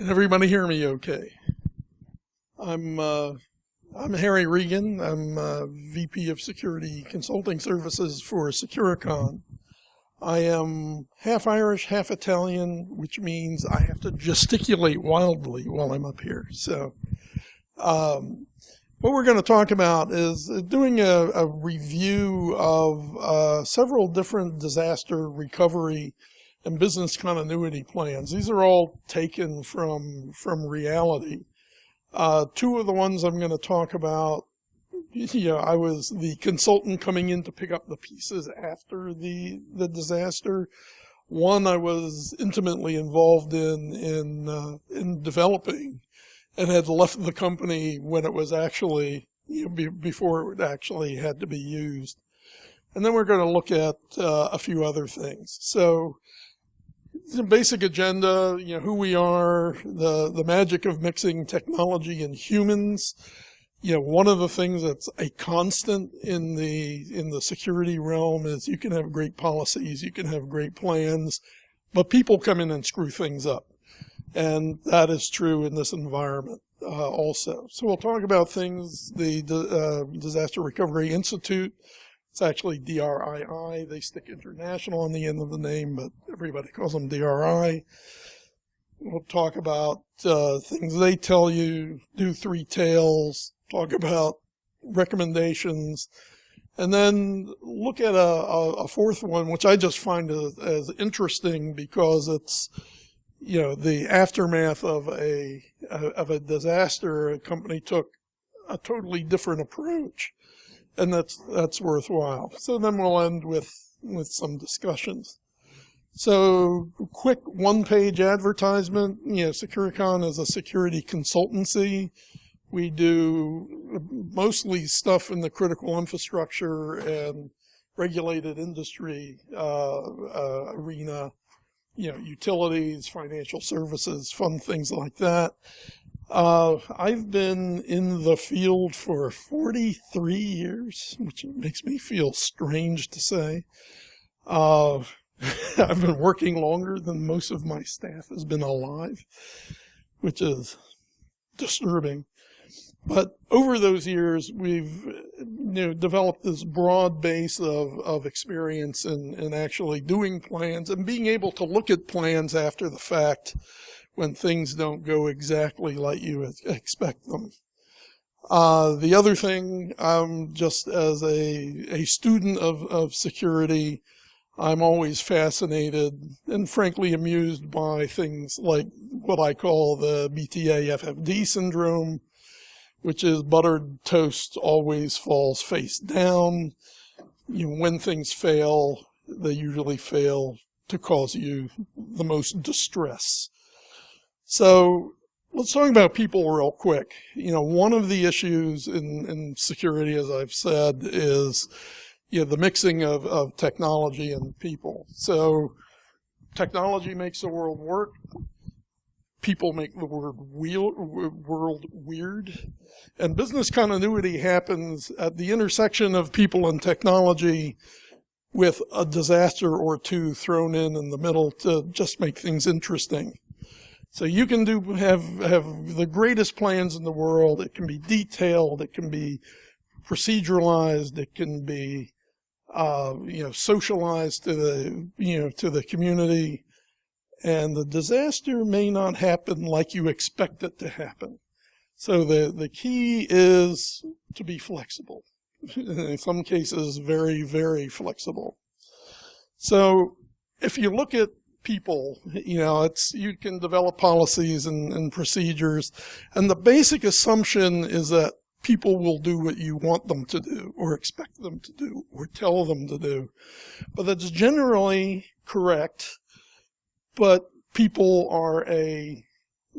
Can everybody hear me okay? I'm Harry Regan. I'm VP of Security Consulting Services for Sakuracon. I am half Irish, half Italian, which means I have to gesticulate wildly while I'm up here. So what we're going to talk about is doing a review of several different disaster recovery and business continuity plans. These are all taken from reality. Two of the ones I'm going to talk about, I was the consultant coming in to pick up the pieces after the disaster. One I was intimately involved in developing and had left the company when it was actually, before it actually had to be used. And then we're going to look at a few other things. So the basic agenda, who we are, the magic of mixing technology and humans. One of the things that's a constant in the security realm is you can have great policies, you can have great plans, but people come in and screw things up. And that is true in this environment also. So we'll talk about things, the Disaster Recovery Institute. It's actually DRII. They stick international on the end of the name, but everybody calls them DRI. We'll talk about things they tell you, do three tails, talk about recommendations, and then look at a fourth one, which I just find as interesting because it's, the aftermath of a disaster. A company took a totally different approach. And that's worthwhile. So then we'll end with some discussions. So quick one-page advertisement. Sakuracon is a security consultancy. We do mostly stuff in the critical infrastructure and regulated industry arena. Utilities, financial services, fun things like that. I've been in the field for 43 years, which makes me feel strange to say. I've been working longer than most of my staff has been alive, which is disturbing. But over those years, we've developed this broad base of experience in actually doing plans and being able to look at plans after the fact when things don't go exactly like you expect them. The other thing, just as a student of security, I'm always fascinated and frankly amused by things like what I call the BTA FFD syndrome, which is buttered toast always falls face down. When things fail, they usually fail to cause you the most distress. So let's talk about people real quick. One of the issues in security, as I've said, is the mixing of technology and people. So technology makes the world work. People make the world weird. And business continuity happens at the intersection of people and technology with a disaster or two thrown in the middle to just make things interesting. So you can have the greatest plans in the world. It can be detailed. It can be proceduralized. It can be, socialized to the community. And the disaster may not happen like you expect it to happen. So the key is to be flexible. In some cases, very, very flexible. So if you look at people, you can develop policies and procedures, and the basic assumption is that people will do what you want them to do, or expect them to do, or tell them to do. But that's generally correct, but people are a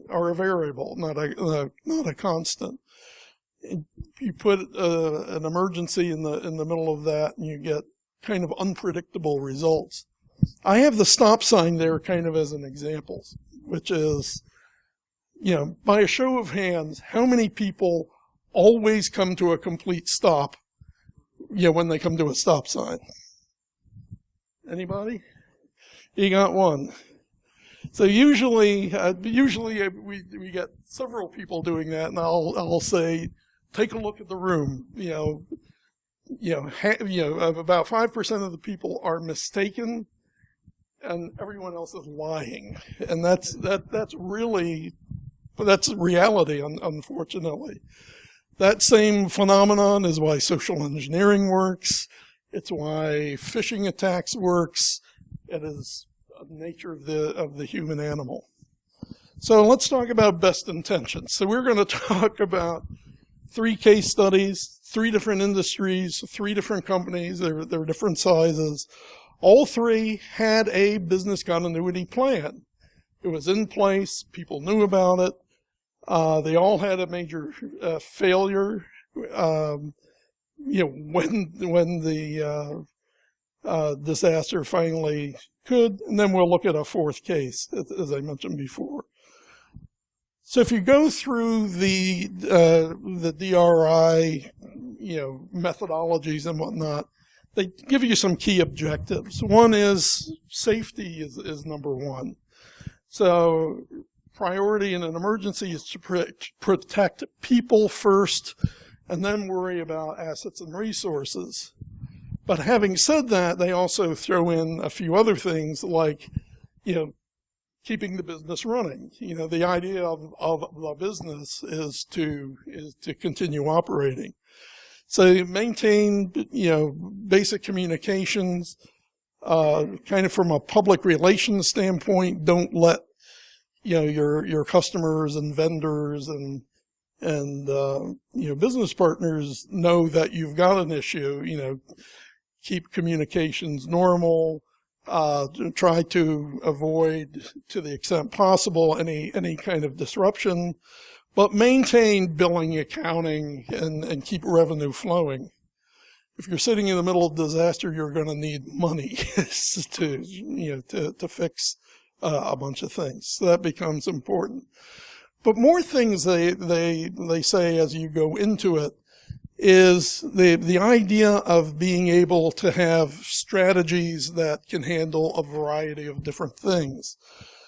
variable, not a constant. You put an emergency in the middle of that, and you get kind of unpredictable results. I have the stop sign there kind of as an example, which is, by a show of hands, how many people always come to a complete stop, when they come to a stop sign? Anybody? You got one. So usually we get several people doing that, and I'll say, take a look at the room. About 5% of the people are mistaken, and everyone else is lying, and that's reality, unfortunately. That same phenomenon is why social engineering works. It's why phishing attacks works. It is the nature of the human animal. So let's talk about best intentions. So we're going to talk about 3 case studies, 3 different industries, 3 different companies. They're different sizes. All 3 had a business continuity plan. It was in place. People knew about it. They all had a major failure. When the disaster finally could, and then we'll look at a 4th case, as I mentioned before. So if you go through the DRI, methodologies and whatnot, they give you some key objectives. One is safety is number 1. So priority in an emergency is to protect people first, and then worry about assets and resources. But having said that, they also throw in a few other things like, keeping the business running. The idea of the business is to continue operating. So maintain, basic communications, kind of from a public relations standpoint. Don't let, your customers and vendors and business partners know that you've got an issue. Keep communications normal. Try to avoid, to the extent possible, any kind of disruption, but maintain billing, accounting, and keep revenue flowing. If you're sitting in the middle of disaster, you're going to need money to fix a bunch of things. So that becomes important. But more things they say as you go into it is the idea of being able to have strategies that can handle a variety of different things.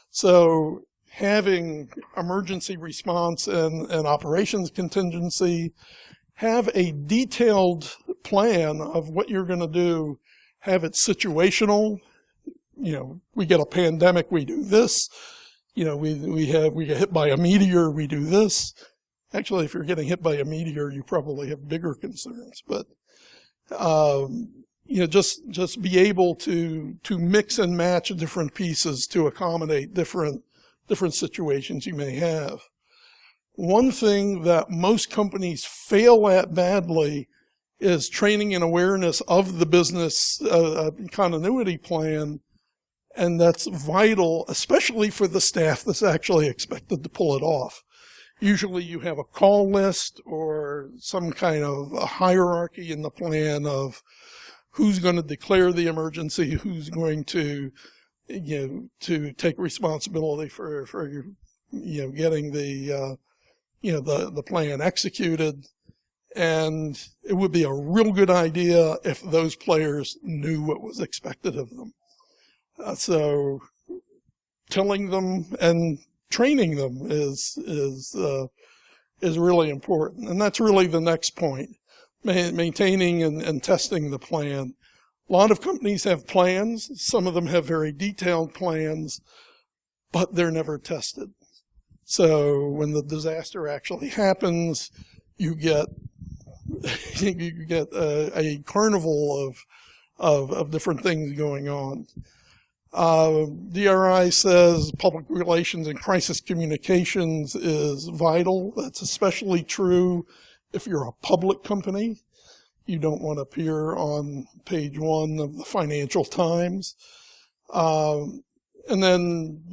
So having emergency response and operations contingency, have a detailed plan of what you're going to do, have it situational. We get a pandemic, we do this. We get hit by a meteor, we do this. Actually, if you're getting hit by a meteor, you probably have bigger concerns. But just be able to mix and match different pieces to accommodate different situations you may have. One thing that most companies fail at badly is training and awareness of the business continuity plan, and that's vital, especially for the staff that's actually expected to pull it off. Usually you have a call list or some kind of a hierarchy in the plan of who's going to declare the emergency, who's going to take responsibility for getting the plan executed. And it would be a real good idea if those players knew what was expected of them. So telling them and training them is really important. And that's really the next point, maintaining and testing the plan. A lot of companies have plans. Some of them have very detailed plans, but they're never tested. So when the disaster actually happens, you get a carnival of different things going on. DRI says public relations and crisis communications is vital. That's especially true if you're a public company. You don't want to appear on page 1 of the Financial Times. And then,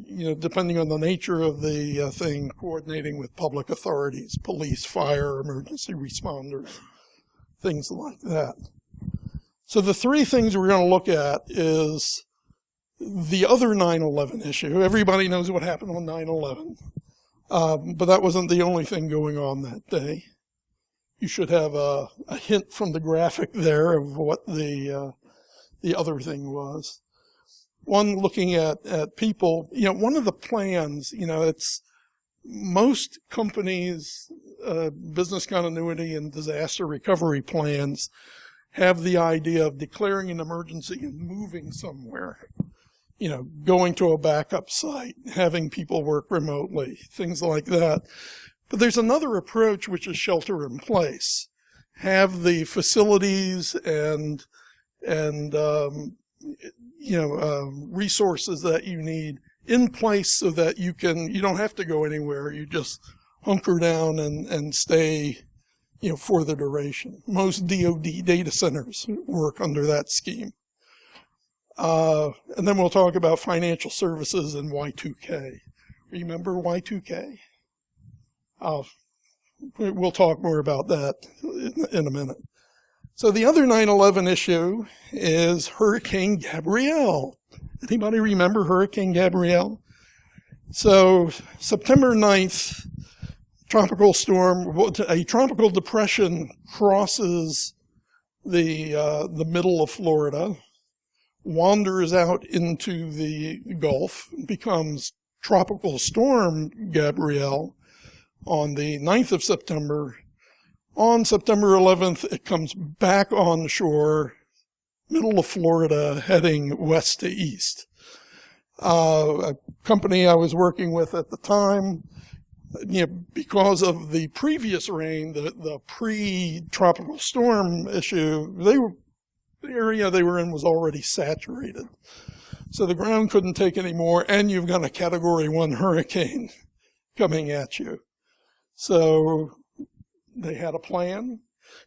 depending on the nature of the thing, coordinating with public authorities, police, fire, emergency responders, things like that. So the 3 things we're going to look at is the other 9/11 issue. Everybody knows what happened on 9/11, but that wasn't the only thing going on that day. You should have a hint from the graphic there of what the other thing was. One, looking at people, one of the plans, it's most companies, business continuity and disaster recovery plans have the idea of declaring an emergency and moving somewhere, going to a backup site, having people work remotely, things like that. But there's another approach, which is shelter in place. Have the facilities and resources that you need in place so that you don't have to go anywhere. You just hunker down and stay, for the duration. Most DoD data centers work under that scheme. And then we'll talk about financial services and Y2K. Remember Y2K? We'll talk more about that in a minute. So the other 9/11 issue is Hurricane Gabrielle. Anybody remember Hurricane Gabrielle? So September 9th, a tropical depression crosses the middle of Florida, wanders out into the Gulf, becomes Tropical Storm Gabrielle on the 9th of September. On September 11th, it comes back on shore, middle of Florida, heading west to east. A company I was working with at the time, because of the previous rain, the pre-tropical storm issue, the area they were in was already saturated. So the ground couldn't take any more, and you've got a Category 1 hurricane coming at you. So they had a plan.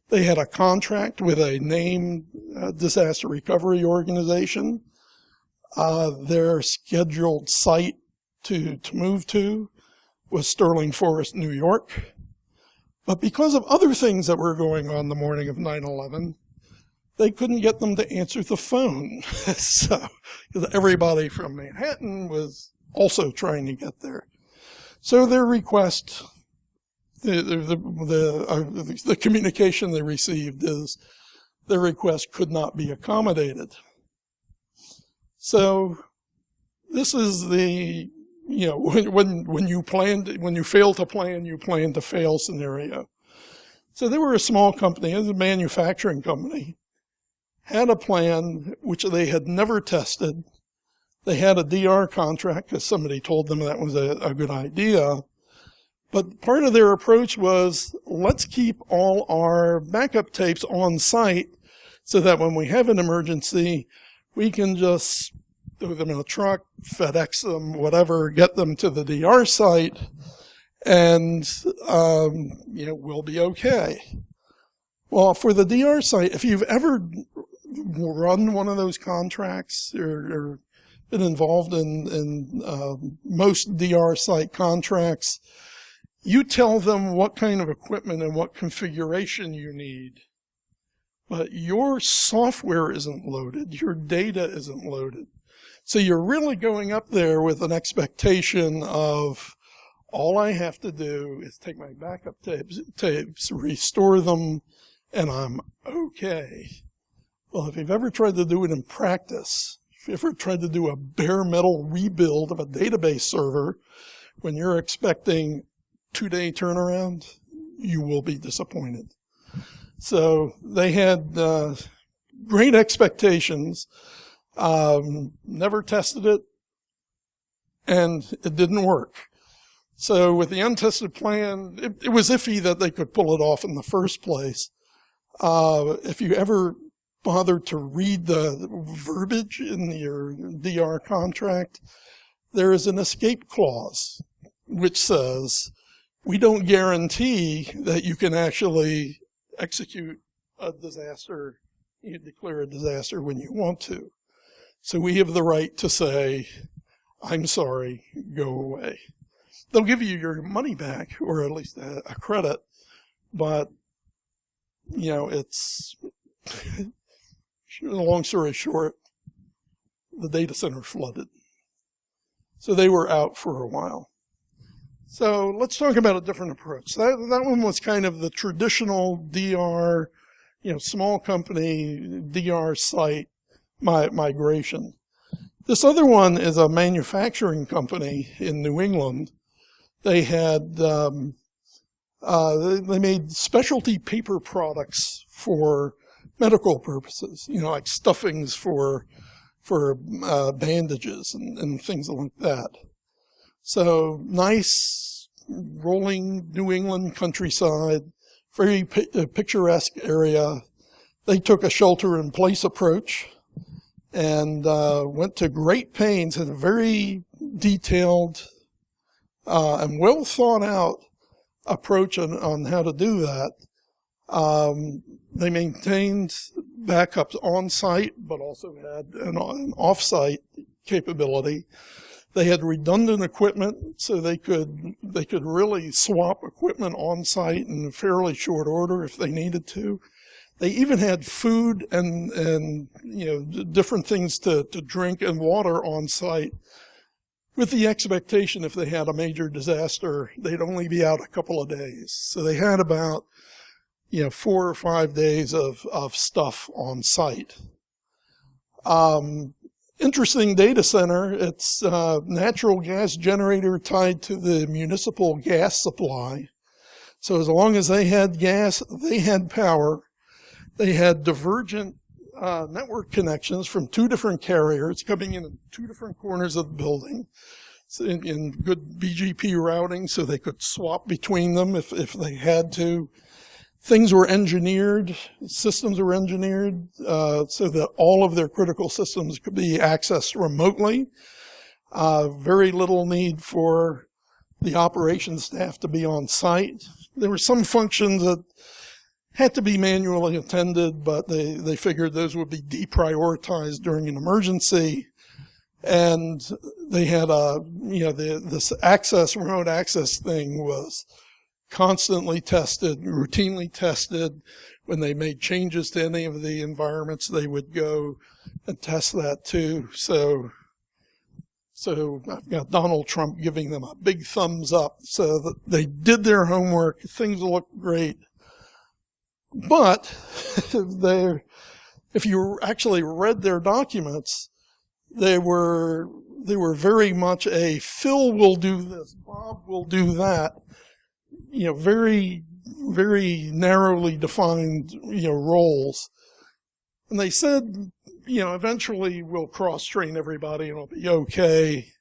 They had a contract with a named disaster recovery organization. Their scheduled site to move to was Sterling Forest, New York. But because of other things that were going on the morning of 9/11, they couldn't get them to answer the phone. So everybody from Manhattan was also trying to get there. So their request, the communication they received is their request could not be accommodated. So this is the, when you fail to plan, you plan to fail scenario. So they were a small company, it was a manufacturing company, had a plan which they had never tested. They had a DR contract because somebody told them that was a good idea. But part of their approach was, let's keep all our backup tapes on site so that when we have an emergency, we can just throw them in a truck, FedEx them, whatever, get them to the DR site, and, we'll be okay. Well, for the DR site, if you've ever run one of those contracts or been involved in most DR site contracts, you tell them what kind of equipment and what configuration you need, but your software isn't loaded, your data isn't loaded. So you're really going up there with an expectation of all I have to do is take my backup tapes, restore them, and I'm okay. Well, if you've ever tried to do it in practice, if you've ever tried to do a bare metal rebuild of a database server, when you're expecting 2-day turnaround, you will be disappointed. So they had great expectations, never tested it, and it didn't work. So with the untested plan, it was iffy that they could pull it off in the first place. If you ever bothered to read the verbiage in your DR contract, there is an escape clause which says, we don't guarantee that you can actually execute a disaster, you declare a disaster when you want to. So we have the right to say, I'm sorry, go away. They'll give you your money back, or at least a credit, but, it's, long story short, the data center flooded. So they were out for a while. So let's talk about a different approach. That one was kind of the traditional DR, small company DR site migration. This other one is a manufacturing company in New England. They had they made specialty paper products for medical purposes, like stuffings for bandages and things like that. So nice, rolling New England countryside, very picturesque area. They took a shelter-in-place approach and went to great pains, had a very detailed and well-thought-out approach on how to do that. They maintained backups on-site, but also had an off-site capability. They had redundant equipment, so they could really swap equipment on-site in fairly short order if they needed to. They even had food and different things to drink and water on-site, with the expectation if they had a major disaster, they'd only be out a couple of days. So they had about 4 or 5 days of stuff on site. Interesting data center. It's a natural gas generator tied to the municipal gas supply. So as long as they had gas, they had power. They had divergent network connections from 2 different carriers coming in at 2 different corners of the building in good BGP routing, so they could swap between them if they had to. Things were engineered, systems were engineered so that all of their critical systems could be accessed remotely. Very little need for the operations staff to be on site. There were some functions that had to be manually attended, but they figured those would be deprioritized during an emergency. And they had this remote access thing was constantly tested, routinely tested. When they made changes to any of the environments, they would go and test that too. So I've got Donald Trump giving them a big thumbs up. So that they did their homework. Things look great. But if you actually read their documents, they were very much a Phil will do this, Bob will do that, very, very narrowly defined, roles. And they said, eventually we'll cross-train everybody and it'll be okay.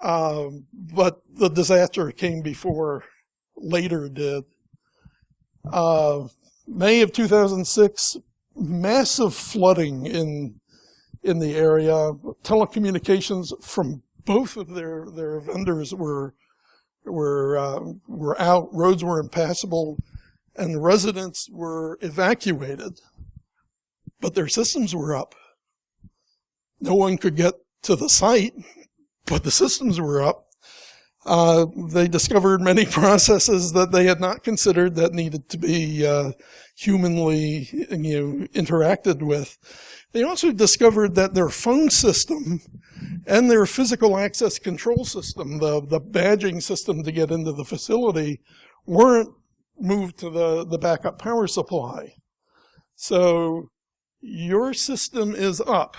But the disaster came before later did. May of 2006, massive flooding in the area. Telecommunications from both of their vendors were out. Roads were impassable, and residents were evacuated. But their systems were up. No one could get to the site, but the systems were up. They discovered many processes that they had not considered that needed to be humanly interacted with. They also discovered that their phone system and their physical access control system, the badging system to get into the facility, weren't moved to the backup power supply. So your system is up.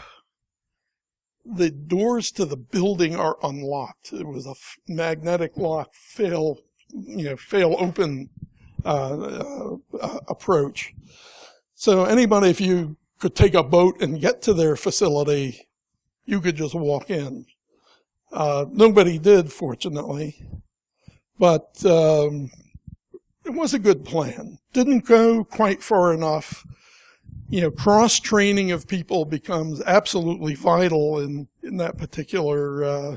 The doors to the building are unlocked. It was a magnetic lock fail open approach. So anybody, if you could take a boat and get to their facility, you could just walk in. Nobody did, fortunately, but it was a good plan. Didn't go quite far enough. Cross-training of people becomes absolutely vital in that particular,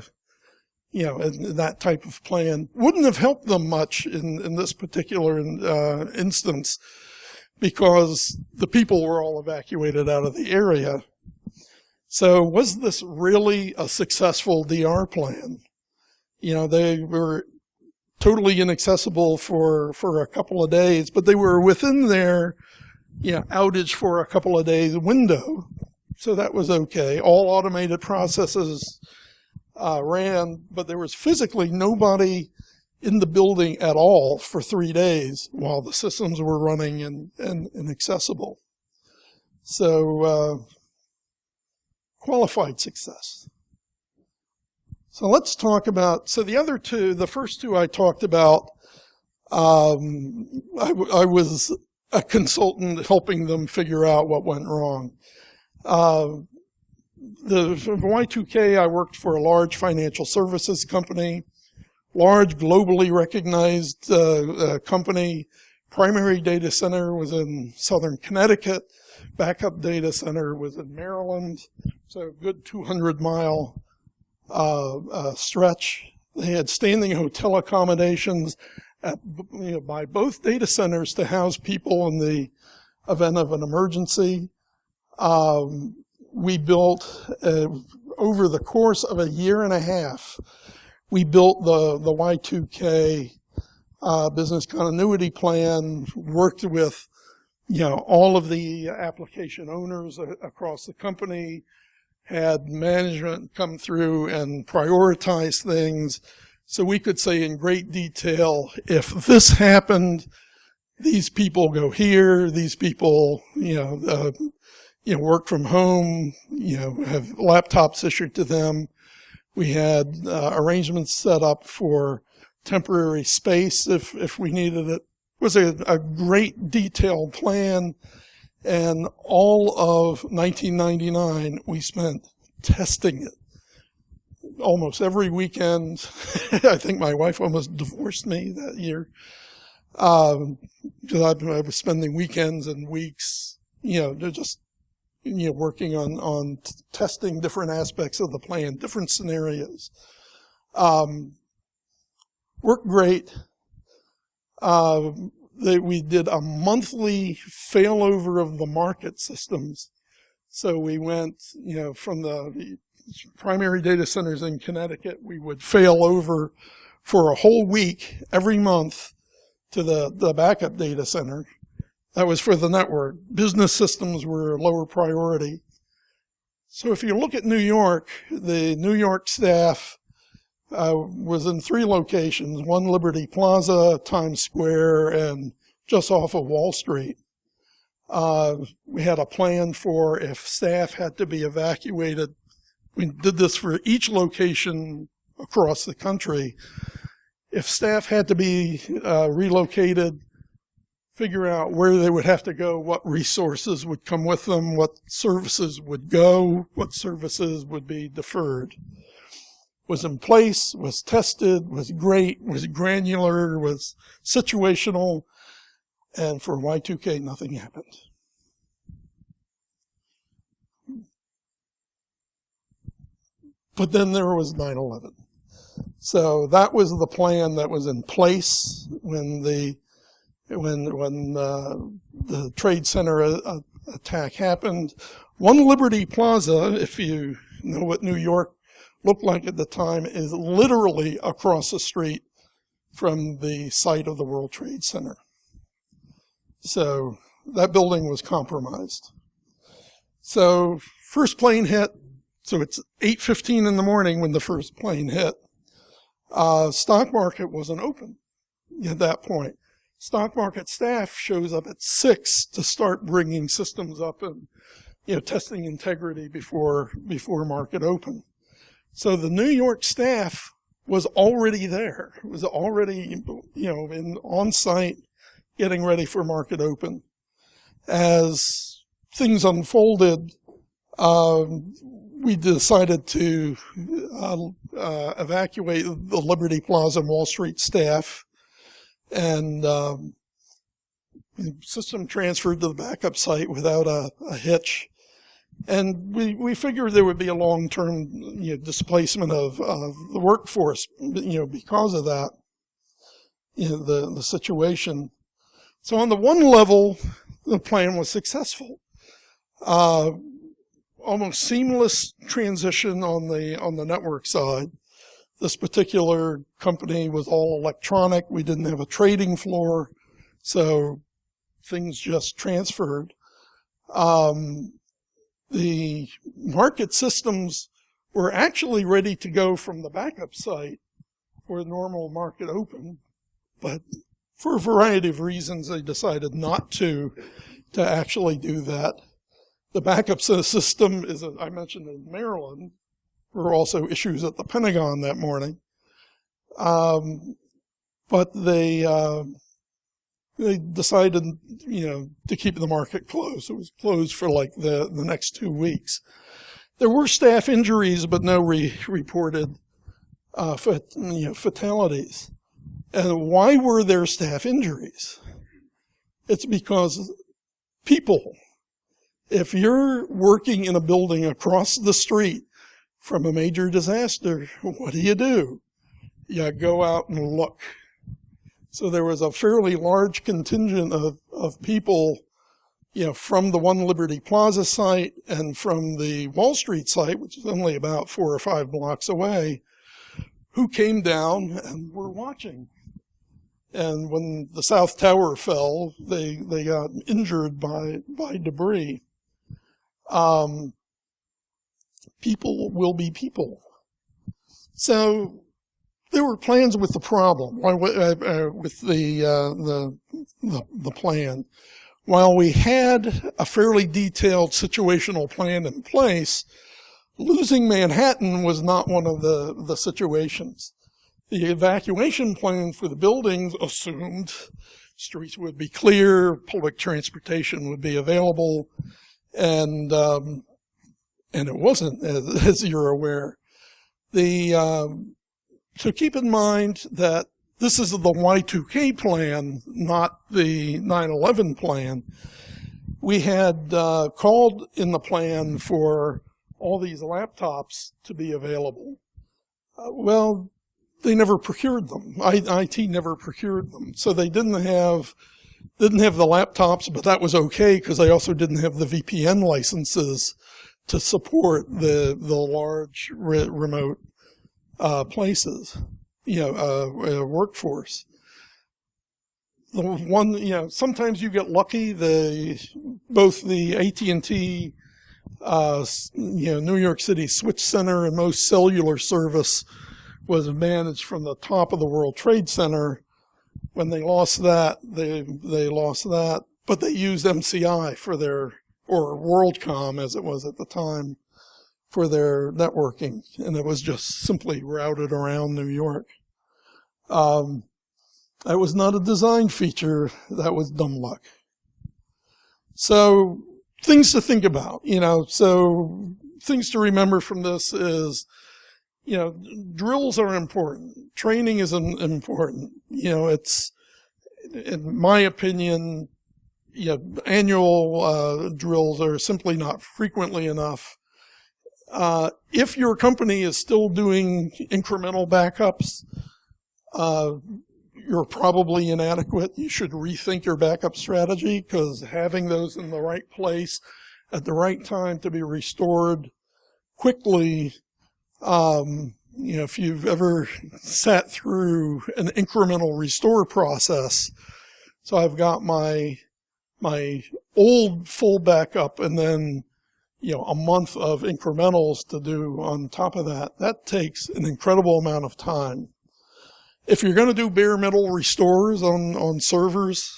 in that type of plan. Wouldn't have helped them much in this particular instance, because the people were all evacuated out of the area. So was this really a successful DR plan? They were totally inaccessible for a couple of days, but they were within their outage for a couple of days window. So that was okay. All automated processes ran, but there was physically nobody in the building at all for 3 days while the systems were running and accessible. So qualified success. So let's talk about, so the other two, the first two I talked about, I was a consultant helping them figure out what went wrong. The Y2K, I worked for a large financial services company, large globally recognized company. Primary data center was in southern Connecticut. Backup data center was in Maryland. So a good 200-mile stretch. They had standing hotel accommodations by both data centers to house people in the event of an emergency. We built, over the course of a year and a half, we built the Y2K business continuity plan, worked with all of the application owners across the company, had management come through and prioritize things so we could say in great detail, if this happened, these people go here, these people, work from home, have laptops issued to them. We had arrangements set up for temporary space if we needed it. It was a great detailed plan. And all of 1999, we spent testing it. Almost every weekend. I think my wife almost divorced me that year. Because I was spending weekends and weeks, just working on testing different aspects of the plan, different scenarios. Worked great. We did a monthly failover of the market systems. So we went, from the primary data centers in Connecticut, we would fail over for a whole week every month to the backup data center. That was for the network. Business systems were a lower priority. So if you look at New York, the New York staff was in 3 locations, one Liberty Plaza, Times Square, and just off of Wall Street. We had a plan for if staff had to be evacuated. We did this for each location across the country. If staff had to be relocated, figure out where they would have to go, what resources would come with them, what services would go, what services would be deferred. Was in place, was tested, was great, was granular, was situational, and for Y2K, nothing happened. But then there was 9/11. So that was the plan that was in place when the Trade Center attack happened. One Liberty Plaza, if you know what New York looked like at the time, is literally across the street from the site of the World Trade Center. So that building was compromised. So first plane hit. So it's 8:15 in the morning when the first plane hit. Stock market wasn't open at that point. Stock market staff shows up at 6 to start bringing systems up and testing integrity before market open. So the New York staff was already there. It was already on site, getting ready for market open. As things unfolded, we decided to evacuate the Liberty Plaza and Wall Street staff, and system transferred to the backup site without a hitch. And we figured there would be a long-term displacement of the workforce, because of that, the situation. So on the one level, the plan was successful. Almost seamless transition on the network side. This particular company was all electronic. We didn't have a trading floor, so things just transferred. The market systems were actually ready to go from the backup site for normal market open, but for a variety of reasons, they decided not to actually do that. The backup system is, as I mentioned, in Maryland. There were also issues at the Pentagon that morning. But they decided, to keep the market closed. It was closed for like the next 2 weeks. There were staff injuries, but no reported fatalities. And why were there staff injuries? It's because people, if you're working in a building across the street from a major disaster, what do? You go out and look. So there was a fairly large contingent of people, from the One Liberty Plaza site and from the Wall Street site, which is only about 4 or 5 blocks away, who came down and were watching. And when the South Tower fell, they got injured by debris. People will be people. So there were plans with the problem, with the plan. While we had a fairly detailed situational plan in place, losing Manhattan was not one of the situations. The evacuation plan for the buildings assumed streets would be clear, public transportation would be available, and it wasn't, as you're aware. So keep in mind that this is the Y2K plan, not the 9/11 plan. We had called in the plan for all these laptops to be available. Well, they never procured them. IT never procured them. So they didn't have the laptops, but that was okay because they also didn't have the VPN licenses to support the large remote places, workforce. The one, sometimes you get lucky. Both the AT&T, New York City Switch Center and most cellular service was managed from the top of the World Trade Center. When they lost that, they lost that, but they used MCI or WorldCom as it was at the time, for their networking, and it was just simply routed around New York. That was not a design feature, that was dumb luck. So things to think about, so things to remember from this is, drills are important. Training is important. It's, in my opinion, annual drills are simply not frequently enough. If your company is still doing incremental backups, you're probably inadequate. You should rethink your backup strategy, because having those in the right place at the right time to be restored quickly, if you've ever sat through an incremental restore process. So I've got my old full backup and then a month of incrementals to do on top of that. That takes an incredible amount of time. If you're going to do bare metal restores on servers,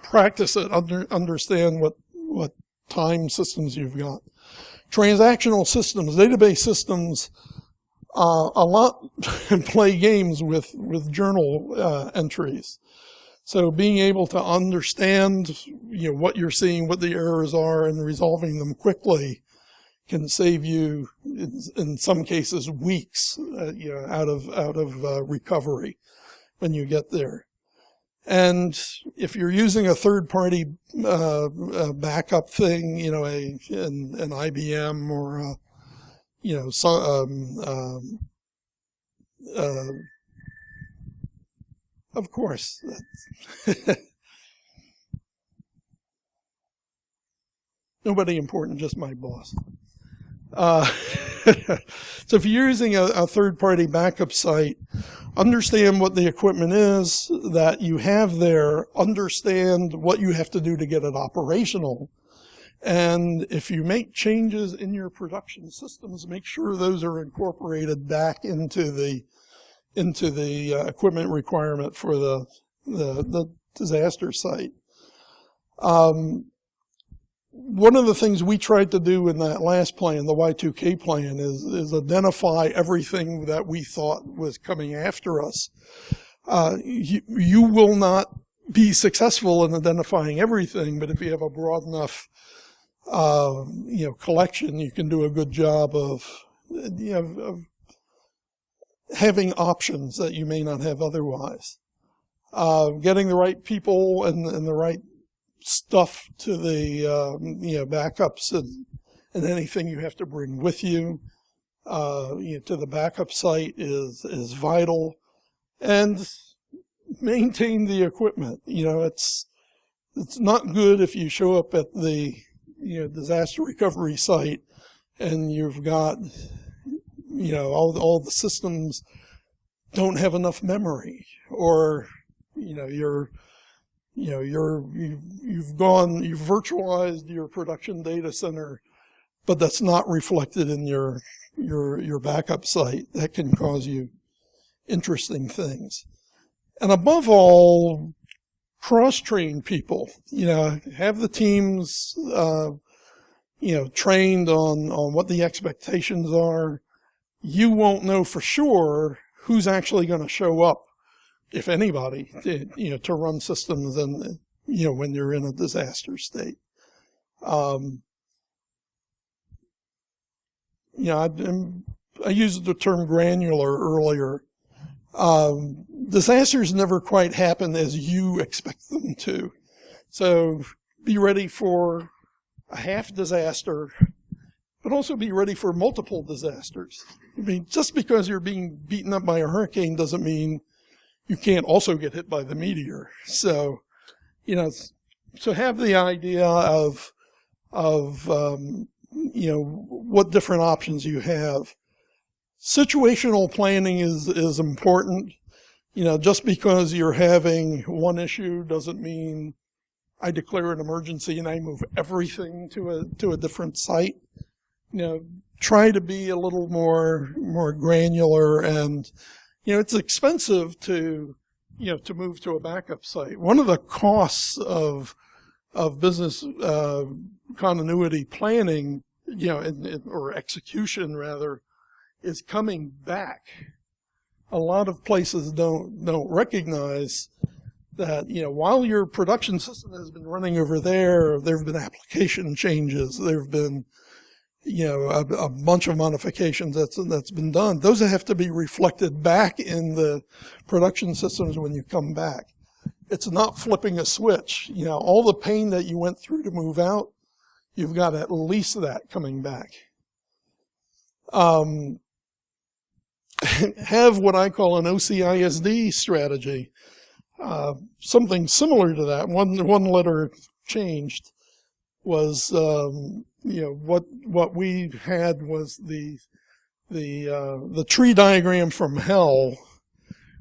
practice it, understand what time systems you've got. Transactional systems, database systems, a lot play games with journal entries. So being able to understand, what you're seeing, what the errors are, and resolving them quickly can save you, in some cases, weeks, out of recovery when you get there. And if you're using a third-party backup thing, an IBM or of course. Nobody important, just my boss. So if you're using a third-party backup site, understand what the equipment is that you have there, understand what you have to do to get it operational. And if you make changes in your production systems, make sure those are incorporated back into the equipment requirement for the disaster site. one of the things we tried to do in that last plan, the Y2K plan, is identify everything that we thought was coming after us. You will not be successful in identifying everything, but if you have a broad enough collection, you can do a good job of having options that you may not have otherwise. Getting the right people and the right stuff to the backups and anything you have to bring with you to the backup site is vital. And maintain the equipment. It's not good if you show up at the disaster recovery site and you've got all the systems don't have enough memory, or you've virtualized your production data center, but that's not reflected in your backup site. That can cause you interesting things. And above all, cross-train people. Have the teams trained on what the expectations are. You won't know for sure who's actually going to show up, if anybody, to run systems and when you're in a disaster state. I used the term granular earlier. Disasters never quite happen as you expect them to. So be ready for a half disaster, but also be ready for multiple disasters. I mean, just because you're being beaten up by a hurricane doesn't mean you can't also get hit by the meteor. So, so have the idea of what different options you have. Situational planning is important. Just because you're having one issue doesn't mean I declare an emergency and I move everything to a different site. Try to be a little more granular, and it's expensive to move to a backup site. One of the costs of business continuity planning, or execution rather, is coming back. A lot of places don't recognize that, while your production system has been running over there have been application changes, there have been, a bunch of modifications that's been done. Those have to be reflected back in the production systems when you come back. It's not flipping a switch. All the pain that you went through to move out, you've got at least that coming back. Have what I call an OCISD strategy. Something similar to that. One letter changed was, what we had was the tree diagram from hell,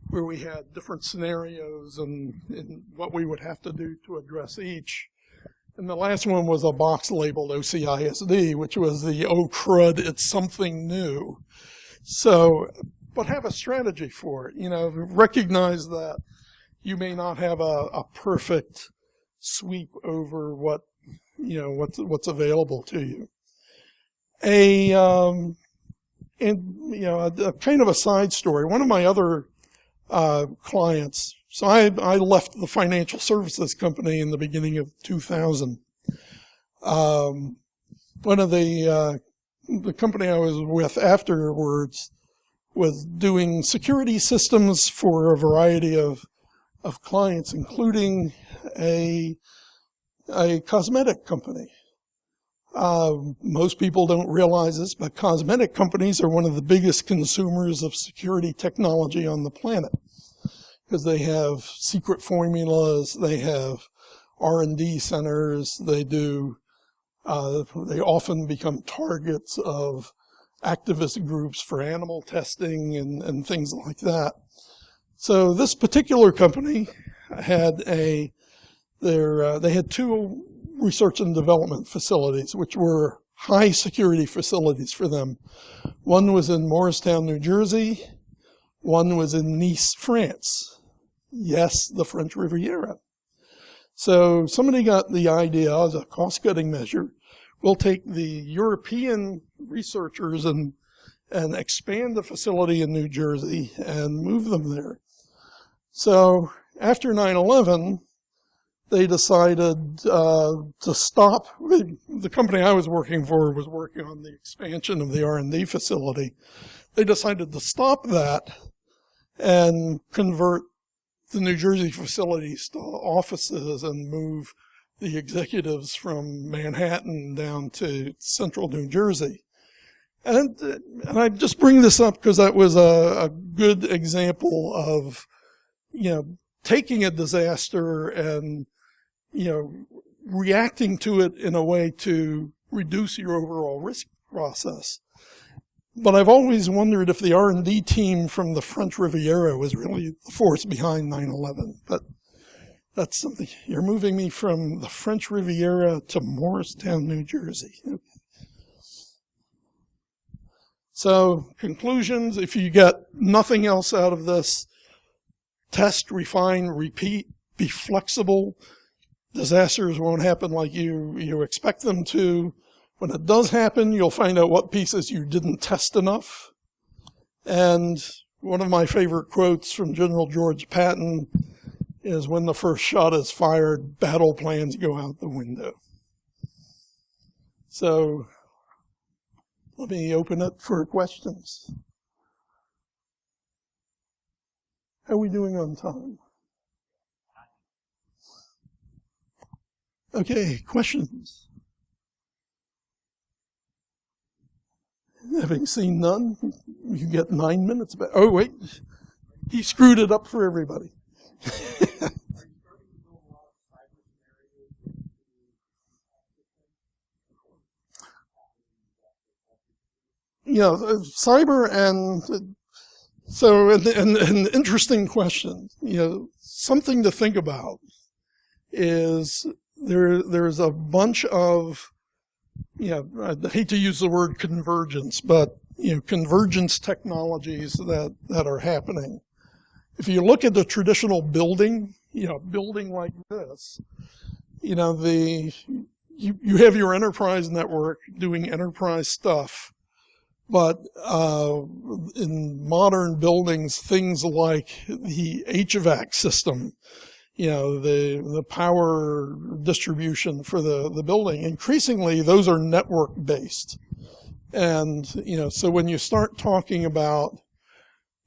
where we had different scenarios and what we would have to do to address each. And the last one was a box labeled OCISD, which was the, oh crud, it's something new. So, but have a strategy for it. Recognize that you may not have a perfect sweep over what's available to you. A kind of a side story. One of my other clients. So I left the financial services company in the beginning of 2000. One of the company I was with afterwards was doing security systems for a variety of clients, including a cosmetic company. Most people don't realize this, but cosmetic companies are one of the biggest consumers of security technology on the planet, because they have secret formulas, they have R&D centers, they often become targets of activist groups for animal testing and things like that. So this particular company had they had two research and development facilities, which were high security facilities for them. One was in Morristown, New Jersey. One was in Nice, France. Yes, the French Riviera. So somebody got the idea as a cost-cutting measure. We'll take the European researchers and expand the facility in New Jersey and move them there. So after 9/11, they decided to stop. The company I was working for was working on the expansion of the R&D facility. They decided to stop that and convert the New Jersey facilities to offices and move the executives from Manhattan down to central New Jersey. And I just bring this up because that was a good example of, taking a disaster and, reacting to it in a way to reduce your overall risk process. But I've always wondered if the R&D team from the French Riviera was really the force behind 9/11. But that's something. You're moving me from the French Riviera to Morristown, New Jersey. Okay. So conclusions, if you get nothing else out of this, test, refine, repeat, be flexible. Disasters won't happen like you expect them to. When it does happen, you'll find out what pieces you didn't test enough. And one of my favorite quotes from General George Patton is, when the first shot is fired, battle plans go out the window. So let me open it for questions. How are we doing on time? Okay, questions? Having seen none, you get 9 minutes back. Oh, wait. He screwed it up for everybody. Cyber and so an interesting question. Something to think about is there's a bunch of, I hate to use the word convergence, but convergence technologies that are happening. If you look at the traditional building, building like this, you have your enterprise network doing enterprise stuff. But in modern buildings, things like the HVAC system, the power distribution for the building, increasingly those are network based. And, so when you start talking about,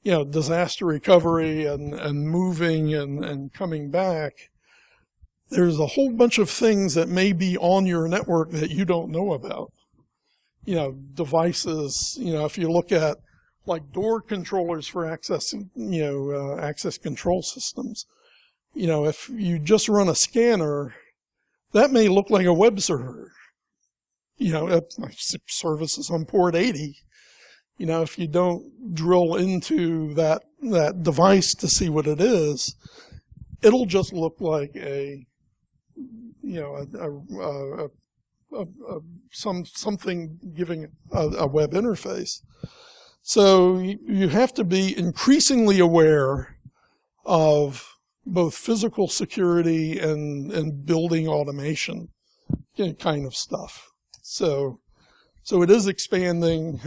disaster recovery and moving and coming back, there's a whole bunch of things that may be on your network that you don't know about. Devices, if you look at like door controllers for access, access control systems, if you just run a scanner, that may look like a web server. Services on port 80. If you don't drill into that device to see what it is, it'll just look like something giving a web interface. So you have to be increasingly aware of both physical security and building automation kind of stuff. So it is expanding.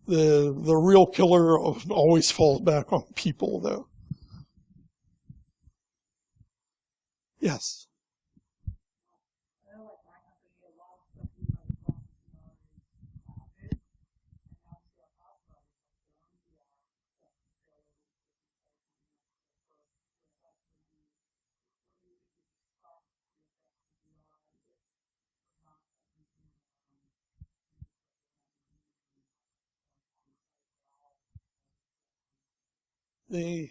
The real killer always falls back on people, though. Yes. The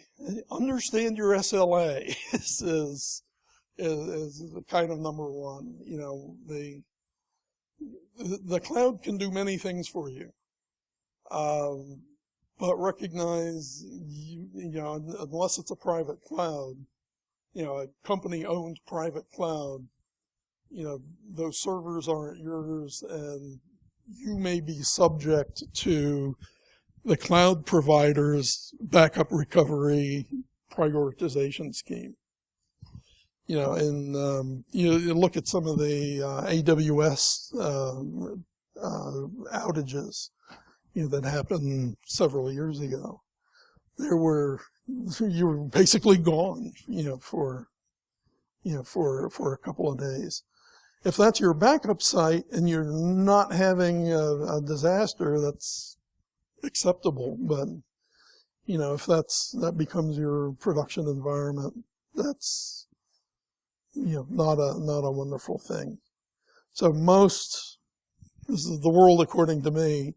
understand your SLA is kind of number one. The cloud can do many things for you, but recognize unless it's a private cloud, a company-owned private cloud, those servers aren't yours, and you may be subject to the cloud provider's backup recovery prioritization scheme. and you look at some of the AWS outages, that happened several years ago. You were basically gone, for a couple of days. If that's your backup site and you're not having a disaster, that's acceptable. But, if that becomes your production environment, that's, not a wonderful thing. So this is the world according to me,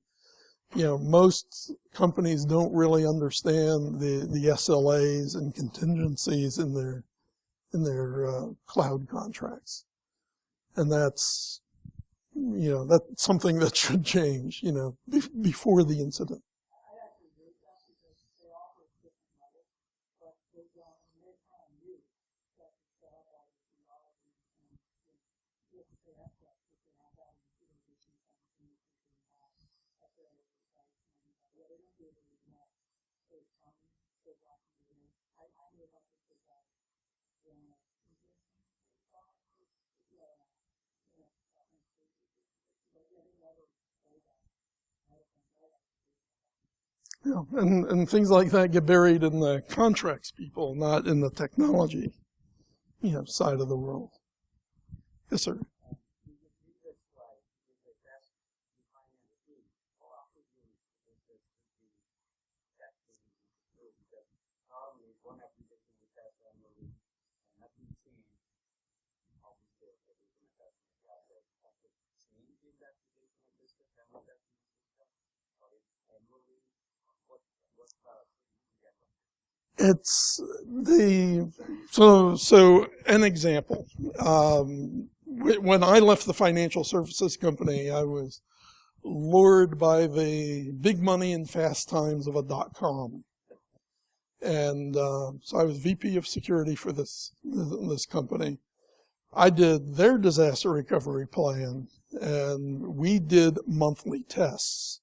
most companies don't really understand the SLAs and contingencies in their cloud contracts. And that's something that should change, before the incident. Yeah, and things like that get buried in the contracts people, not in the technology, side of the world. Yes, sir. It's so an example. When I left the financial services company, I was lured by the big money and fast times of a .com. And so I was VP of security for this company. I did their disaster recovery plan, and we did monthly tests.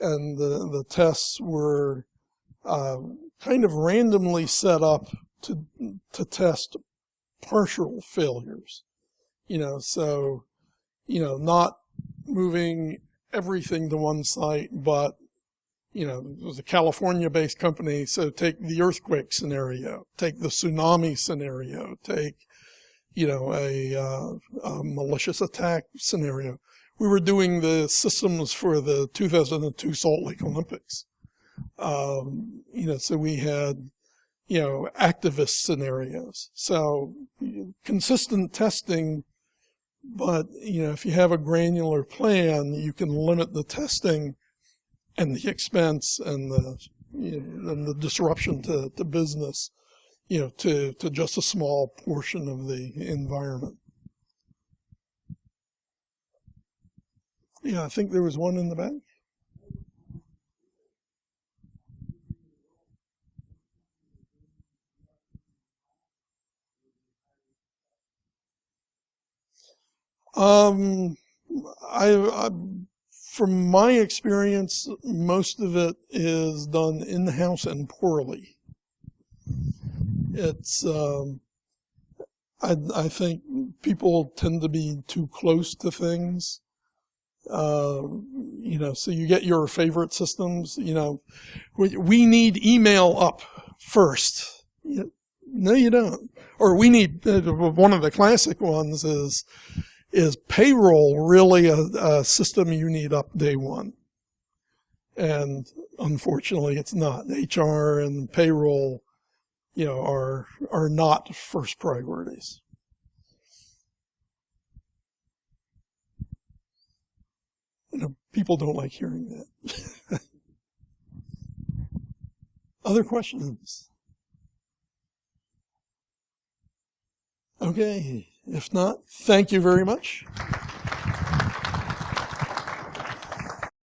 And the tests were kind of randomly set up to test partial failures. So, not moving everything to one site, but, it was a California-based company, so take the earthquake scenario, take the tsunami scenario, take, a malicious attack scenario. We were doing the systems for the 2002 Salt Lake Olympics. So we had, activist scenarios. So consistent testing, but, if you have a granular plan, you can limit the testing and the expense and the disruption to business, to just a small portion of the environment. Yeah, I think there was one in the back. From my experience, most of it is done in-house and poorly. It's, I think people tend to be too close to things. So you get your favorite systems, we need email up first. No, you don't. Or we need, one of the classic ones is payroll really a system you need up day one? And unfortunately, it's not. HR and payroll, are not first priorities. People don't like hearing that. Other questions? Okay. If not, thank you very much.